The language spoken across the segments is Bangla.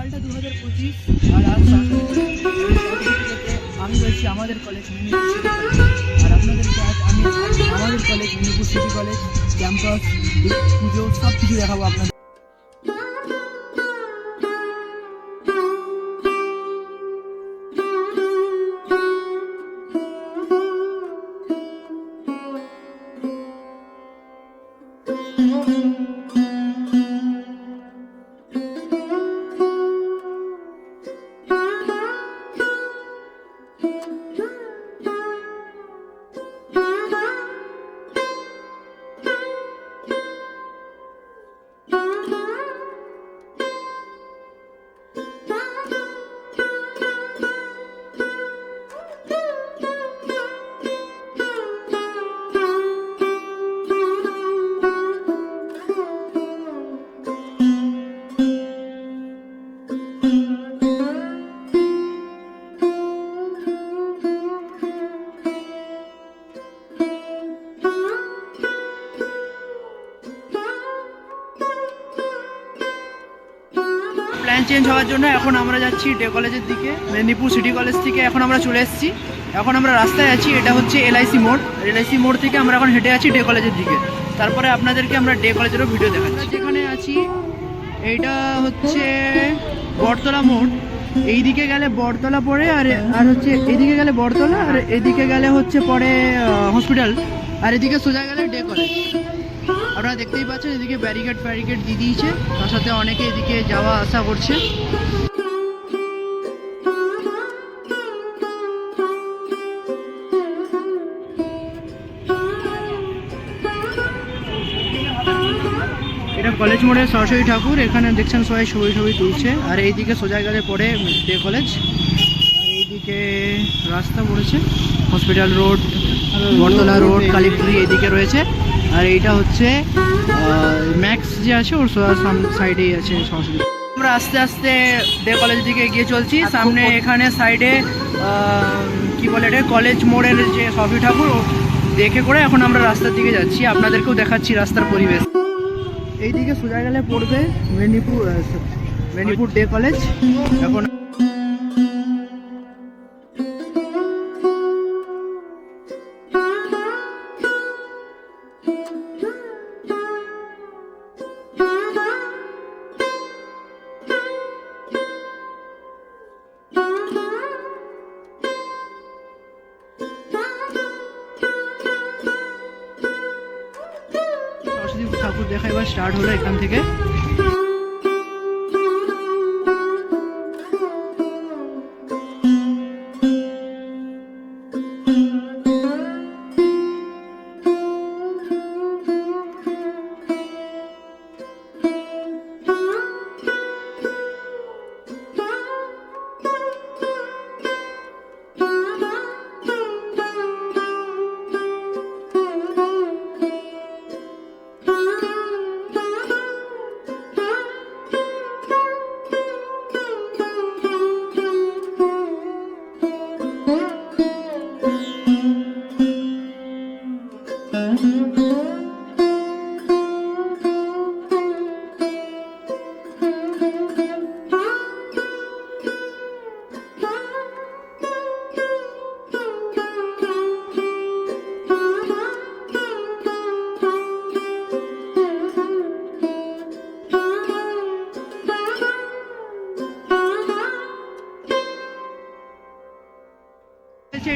সালটা 2025 আর আজ সার্টিফিকেটে আমি রয়েছি আমাদের কলেজ মেদিনীপুর সিটি কলেজ। আর আপনাদেরকে আজ আমি আমাদের college Medinipur city college campus পুজো সব কিছু দেখাবো আপনাদের। প্ল্যান চেঞ্জ হওয়ার জন্য এখন আমরা যাচ্ছি ডে কলেজের দিকে। মেদিনীপুর সিটি কলেজ থেকে এখন আমরা চলে এসেছি, এখন আমরা রাস্তায় আছি। এটা হচ্ছে এলআইসি মোড়। এলআইসি মোড় থেকে আমরা এখন হেঁটে আছি ডে কলেজের দিকে। তারপরে আপনাদেরকে আমরা ডে কলেজেরও ভিডিও দেখাচ্ছি। যেখানে আছি এইটা হচ্ছে বটতলা মোড়। এইদিকে গেলে বটতলা পড়ে, আর হচ্ছে এইদিকে গেলে বটতলা, আর এদিকে গেলে হচ্ছে পরে হসপিটাল, আর এদিকে সোজা গেলে ডে কলেজ। আপনারা দেখতেই পাচ্ছেন এদিকে ব্যারিকেড দিয়ে দিয়েছে, তার সাথে অনেকে এদিকে যাওয়া আসা করছে। এটা কলেজ মোড়ে সরস্বতী ঠাকুর। এখানে দেখছেন সবাই ছবি তুলছে। আর এইদিকে সোজা গেলে পড়ে ডে কলেজ, আর এইদিকে রাস্তা পড়েছে হসপিটাল রোড, বটতলা রোড, কালীপুরি এইদিকে রয়েছে। আর এইটা হচ্ছে ম্যাক্স যে আছে ওর সাইডেই আছে সরস্বতী। আমরা আস্তে আস্তে ডে কলেজের দিকে এগিয়ে চলছি। সামনে এখানে সাইডে কি বলে এটা কলেজ মোড়ের যে সরস্বতী ঠাকুর দেখে করে এখন আমরা রাস্তার দিকে যাচ্ছি। আপনাদেরকেও দেখাচ্ছি রাস্তার পরিবেশ। এইদিকে সোজা গেলে পড়বে মেদিনীপুর ডে কলেজ। এখন ঠাকুর দেখা এবার স্টার্ট হলো এখান থেকে।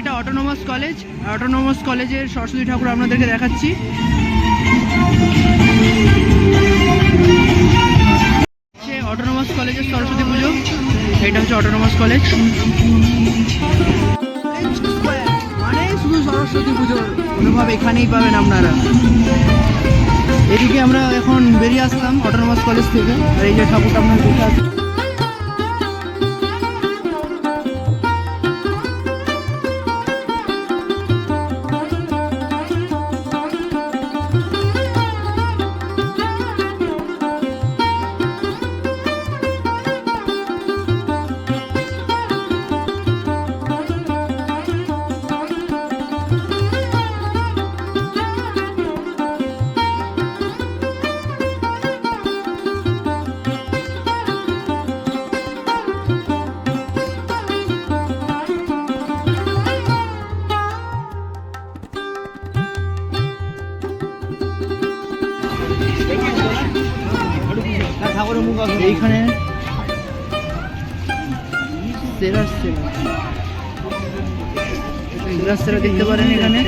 এটা অটোনোমাস কলেজ। অটোনোমাস কলেজের সরস্বতী ঠাকুর আপনাদেরকে দেখাচ্ছি। অটোনোমাস কলেজের সরস্বতী পুজো। এটা হচ্ছে অটোনোমাস কলেজ, মানে শুধু সরস্বতী পুজোর অনুভব এখানেই পাবেন আপনারা। এদিকে আমরা এখন বেরিয়ে আসলাম অটোনোমাস কলেজ থেকে। আর এই যে ঠাকুরটা আপনার দেখে আসছি। এইখানে সেরা দেখতে পারেন এখানে।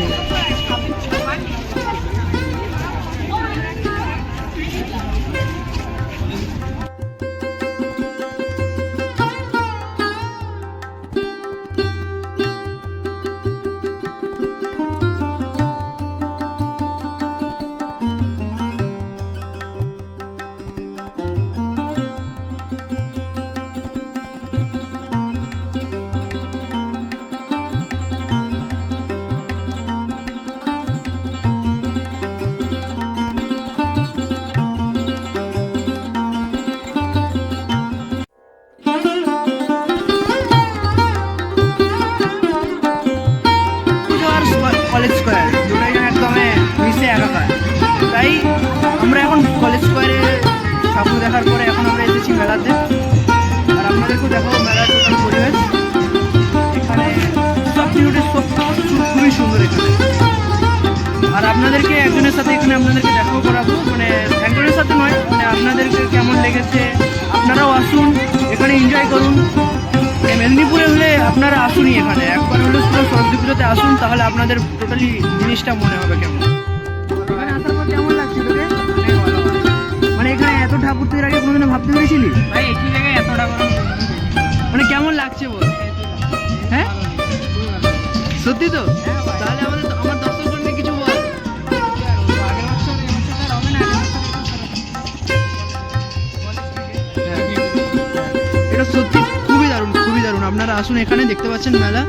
কলেজ স্কোয়ার দুটাই যেন একদম মিশে একাকার। তাই আমরা এখন কলেজ স্কোয়ারে ঠাকুর দেখার পরে এখন আমরা এসেছি মেলাতে, আর আপনাদেরকেও দেখাবো মেলার টোটাল পরিবেশ। এখানে সব জিনিসটা খুবই সুন্দর এখানে। আর আপনাদেরকে একজনের সাথে এখানে আপনাদেরকে দেখাও করাবো, মানে একজনের সাথে নয়, মানে আপনাদেরকে কেমন লেগেছে আপনারাও আসুন এখানে এনজয় করুন। মেদিনীপুরে হলে আপনারা আসুনই, এখানে একবার হলে সরস্বতী পুজোতে আসুন, তাহলে আপনাদের টোটালি জিনিসটা মনে হবে কেমন। এখানে আসার পর কেমন লাগছে তোকে? মানে এখানে এত ঠাকুর তুই আগে কোনোদিনও ভাবতে পেরেছিলি? ভাই একই জায়গায় এত ঠাকুর মানে কেমন লাগছে বল? হ্যাঁ সত্যি তো? তাহলে আমার দর্শকদের নিয়ে কিছু বল। এটা সত্যি খুবই দারুণ, খুবই দারুণ। আপনারা আসুন এখানে, দেখতে পাচ্ছেন মেলা।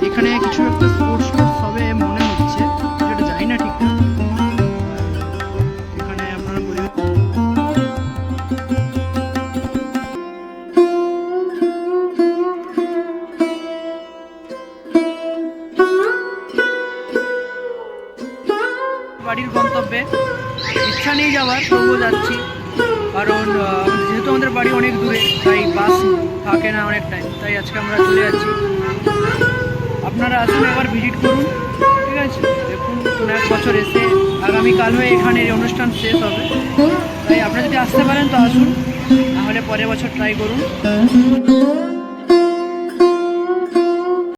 এখানে কিছু একটা স্পোর্টস হবে মনে হচ্ছে, যেটা জানি না ঠিকঠাক। এখানে আপনারা বাড়ির গন্তব্যে ইচ্ছা নেই যাওয়ার, তবুও যাচ্ছি, কারণ যেহেতু আমাদের বাড়ি অনেক দূরে, তাই বাস থাকে না অনেক টাইম, তাই আজকে আমরা চলে যাচ্ছি। আপনারা আসুন একবার ভিজিট করুন, ঠিক আছে? দেখুন কোনো এক বছর এসে আগামীকাল হয়ে এখানে এই অনুষ্ঠান শেষ হবে, তাই আপনারা যদি আসতে পারেন তো আসুন, নাহলে পরের বছর ট্রাই করুন।